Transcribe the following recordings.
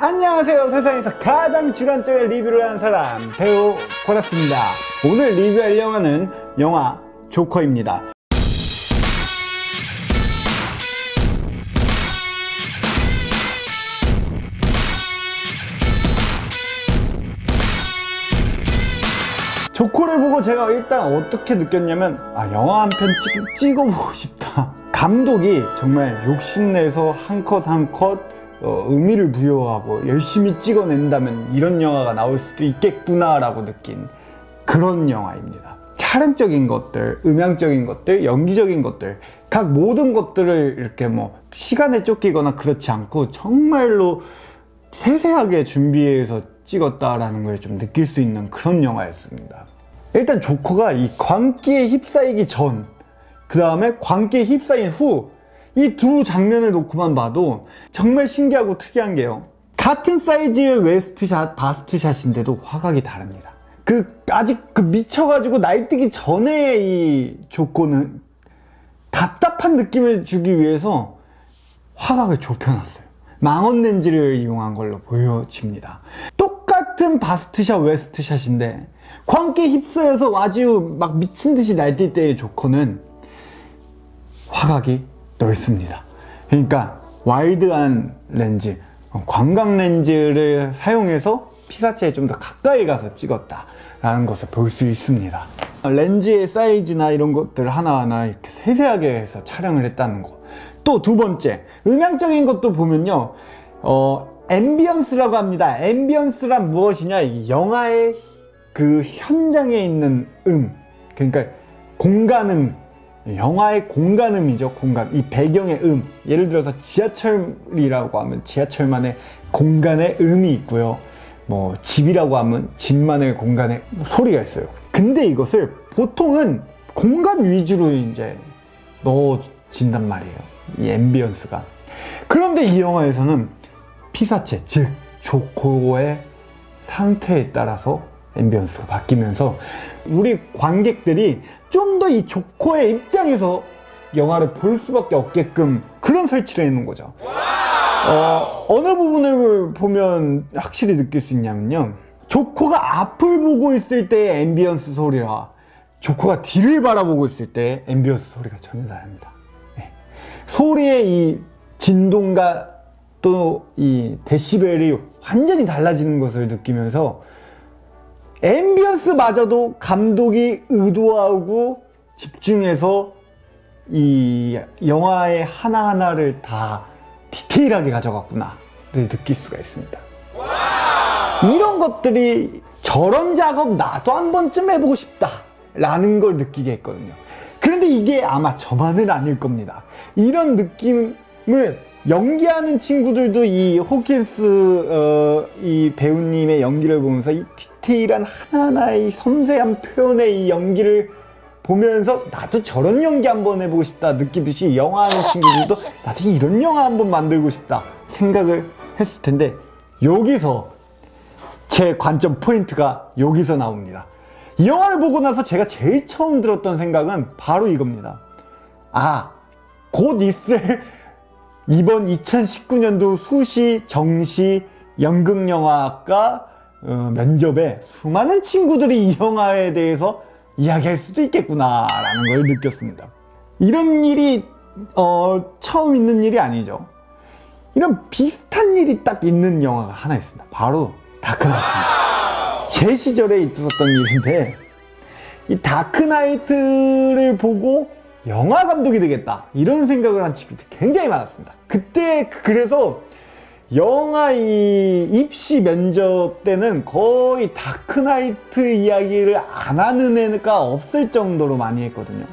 안녕하세요. 세상에서 가장 주관적인 리뷰를 하는 사람, 배우 고라스입니다. 오늘 리뷰할 영화는 영화 조커입니다. 조커를 보고 제가 일단 어떻게 느꼈냐면, 영화 한 편 찍어보고 싶다. 감독이 정말 욕심내서 한 컷 한 컷 의미를 부여하고 열심히 찍어낸다면 이런 영화가 나올 수도 있겠구나 라고 느낀 그런 영화입니다. 촬영적인 것들, 음향적인 것들, 연기적인 것들, 각 모든 것들을 이렇게 시간에 쫓기거나 그렇지 않고 정말로 세세하게 준비해서 찍었다라는 걸 좀 느낄 수 있는 그런 영화였습니다. 일단 조커가 이 광기에 휩싸이기 전, 그 다음에 광기에 휩싸인 후, 이 두 장면을 놓고만 봐도 정말 신기하고 특이한 게요, 같은 사이즈의 웨스트샷, 바스트샷인데도 화각이 다릅니다. 아직 미쳐가지고 날뛰기 전에 이 조커는 답답한 느낌을 주기 위해서 화각을 좁혀놨어요. 망원 렌즈를 이용한 걸로 보여집니다. 똑같은 바스트샷, 웨스트샷인데 광기에 휩싸여서 아주 막 미친듯이 날뛸 때의 조커는 화각이 넓습니다. 그러니까 와이드한 렌즈, 광각 렌즈를 사용해서 피사체에 좀 더 가까이 가서 찍었다라는 것을 볼 수 있습니다. 렌즈의 사이즈나 이런 것들 하나하나 이렇게 세세하게 해서 촬영을 했다는 거. 또 두 번째, 음향적인 것도 보면요, 앰비언스라고 합니다. 앰비언스란 무엇이냐? 이 영화의 그 현장에 있는 그러니까 공간음, 영화의 공간음이죠. 공간, 이 배경의 예를 들어서 지하철이라고 하면 지하철만의 공간의 음이 있고요, 집이라고 하면 집만의 공간의 소리가 있어요. 근데 이것을 보통은 공간 위주로 이제 넣어진단 말이에요, 이 앰비언스가. 그런데 이 영화에서는 피사체, 즉 조커의 상태에 따라서 앰비언스가 바뀌면서 우리 관객들이 좀 더 이 조커의 입장에서 영화를 볼 수밖에 없게끔 그런 설치를 해놓은 거죠. 어느 부분을 보면 확실히 느낄 수 있냐면요, 조커가 앞을 보고 있을 때의 앰비언스 소리와 조커가 뒤를 바라보고 있을 때의 앰비언스 소리가 전혀 다릅니다. 소리의 이 진동과 또 이 데시벨이 완전히 달라지는 것을 느끼면서 앰비언스마저도 감독이 의도하고 집중해서 이 영화의 하나하나를 다 디테일하게 가져갔구나를 느낄 수가 있습니다. 이런 것들이 저런 작업 나도 한 번쯤 해보고 싶다 라는 걸 느끼게 했거든요. 그런데 이게 아마 저만은 아닐 겁니다. 이런 느낌을 연기하는 친구들도 이 호킨스 이 배우님의 연기를 보면서 이 디테일한 하나하나의 섬세한 표현의 이 연기를 보면서 나도 저런 연기 한번 해보고 싶다 느끼듯이, 영화하는 친구들도 나도 이런 영화 한번 만들고 싶다 생각을 했을 텐데, 여기서 제 관점 포인트가 여기서 나옵니다. 이 영화를 보고 나서 제가 제일 처음 들었던 생각은 바로 이겁니다. 곧 있을 이번 2019년도 수시, 정시, 연극영화학과 면접에 수많은 친구들이 이 영화에 대해서 이야기할 수도 있겠구나 라는 걸 느꼈습니다. 이런 일이 처음 있는 일이 아니죠. 이런 비슷한 일이 딱 있는 영화가 하나 있습니다. 바로 다크나이트입니다. 제 시절에 있었던 일인데, 이 다크나이트를 보고 영화 감독이 되겠다 이런 생각을 한 친구들이 굉장히 많았습니다. 그때 그래서 영화 이 입시 면접 때는 거의 다크나이트 이야기를 안 하는 애가 없을 정도로 많이 했거든요.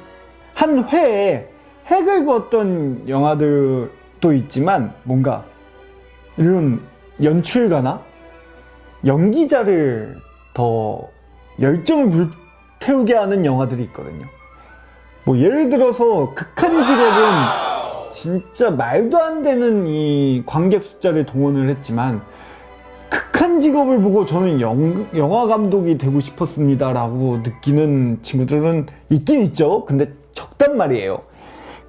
한 회에 핵을 그었던 영화들도 있지만, 뭔가 이런 연출가나 연기자를 더 열정을 불태우게 하는 영화들이 있거든요. 예를 들어서 극한 직업은 진짜 말도 안 되는 이 관객 숫자를 동원을 했지만, 극한 직업을 보고 저는 영화 감독이 되고 싶었습니다 라고 느끼는 친구들은 있긴 있죠. 근데 적단 말이에요.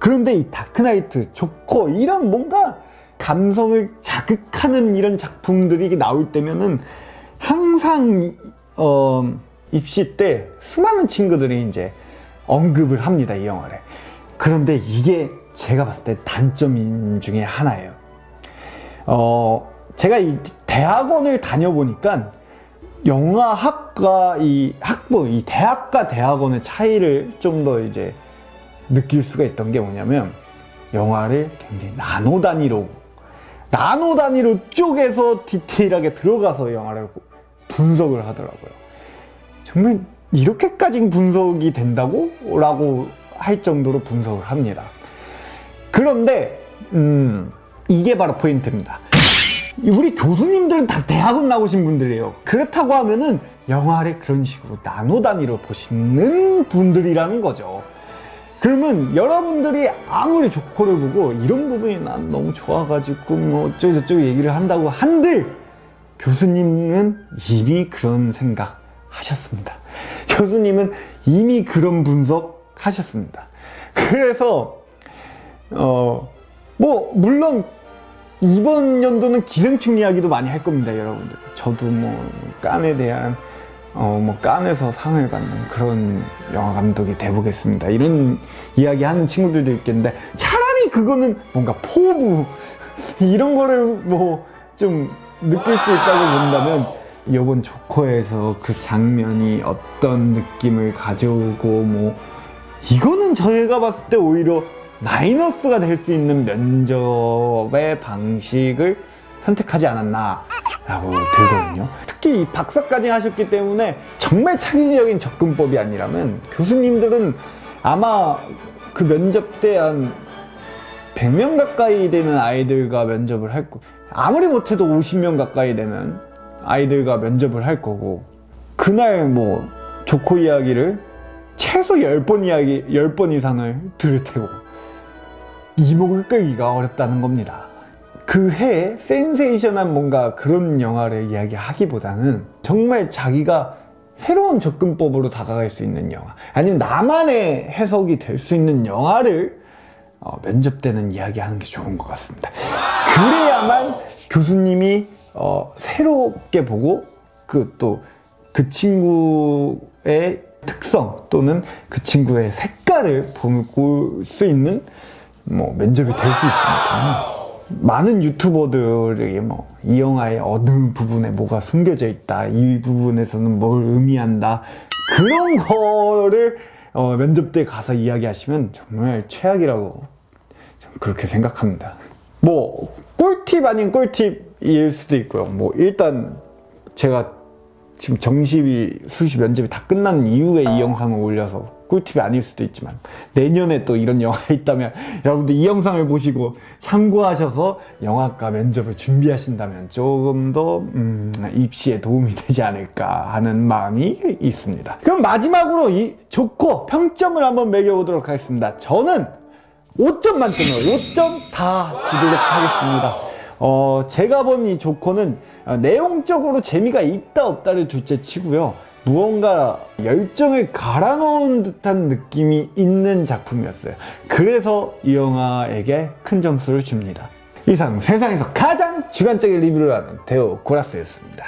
그런데 이 다크나이트, 조커, 이런 뭔가 감성을 자극하는 이런 작품들이 나올 때면은 항상 입시 때 수많은 친구들이 이제 언급을 합니다, 이 영화를. 그런데 이게 제가 봤을 때 단점 중에 하나예요. 제가 이 대학원을 다녀보니까 영화학과 이 학부, 이 대학과 대학원의 차이를 좀 더 이제 느낄 수가 있던 게 뭐냐면, 영화를 굉장히 나노 단위로 쪼개서 디테일하게 들어가서 영화를 분석을 하더라고요. 정말 이렇게까지 분석이 된다고? 라고 할 정도로 분석을 합니다. 그런데 이게 바로 포인트입니다. 우리 교수님들은 다 대학원 나오신 분들이에요. 그렇다고 하면은 영화를 그런 식으로 나노 단위로 보시는 분들이라는 거죠. 그러면 여러분들이 아무리 조커를 보고 이런 부분이 난 너무 좋아가지고 뭐 어쩌고저쩌고 얘기를 한다고 한들, 교수님은 이미 그런 생각 하셨습니다. 교수님은 이미 그런 분석 하셨습니다. 그래서 뭐 물론 이번 연도는 기생충 이야기도 많이 할 겁니다, 여러분들. 저도 뭐 깐에 대한 뭐 깐에서 상을 받는 그런 영화 감독이 돼보겠습니다, 이런 이야기 하는 친구들도 있겠는데, 차라리 그거는 뭔가 포부 이런 거를 뭐 좀 느낄 수 있다고 본다면, 이번 조커에서 그 장면이 어떤 느낌을 가져오고 뭐 이거는 저희가 봤을 때 오히려 마이너스가 될 수 있는 면접의 방식을 선택하지 않았나 라고 들거든요. 특히 이 박사까지 하셨기 때문에 정말 창의적인 접근법이 아니라면 교수님들은 아마 그 면접 때 한 100명 가까이 되는 아이들과 면접을 할 거고, 아무리 못해도 50명 가까이 되는 아이들과 면접을 할 거고, 그날 뭐 조커 이야기를 최소 10번 이상을 들을 테고, 이목을 끌기가 어렵다는 겁니다. 그 해에 센세이션한 뭔가 그런 영화를 이야기하기보다는 정말 자기가 새로운 접근법으로 다가갈 수 있는 영화, 아니면 나만의 해석이 될 수 있는 영화를 면접 때는 이야기하는 게 좋은 것 같습니다. 그래야만 교수님이 새롭게 보고 그 친구의 특성 또는 그 친구의 색깔을 볼 수 있는 뭐 면접이 될 수 있으니까, 많은 유튜버들이 뭐 이 영화의 어느 부분에 뭐가 숨겨져 있다, 이 부분에서는 뭘 의미한다, 그런 거를 면접 때 가서 이야기하시면 정말 최악이라고 그렇게 생각합니다. 뭐 꿀팁 아닌 꿀팁일 수도 있고요. 뭐 일단 제가 지금 정시비, 수시 면접이 다 끝난 이후에 이 영상을 올려서 꿀팁이 아닐 수도 있지만, 내년에 또 이런 영화가 있다면 여러분들 이 영상을 보시고 참고하셔서 영화과 면접을 준비하신다면 조금 더 입시에 도움이 되지 않을까 하는 마음이 있습니다. 그럼 마지막으로 이 조커 평점을 한번 매겨보도록 하겠습니다. 저는 5점 만점으로 5점 다 주도록 하겠습니다. 제가 본 이 조커는 내용적으로 재미가 있다 없다를 둘째 치고요, 무언가 열정을 갈아넣은 듯한 느낌이 있는 작품이었어요. 그래서 이 영화에게 큰 점수를 줍니다. 이상 세상에서 가장 주관적인 리뷰를 하는 데오 고라스였습니다.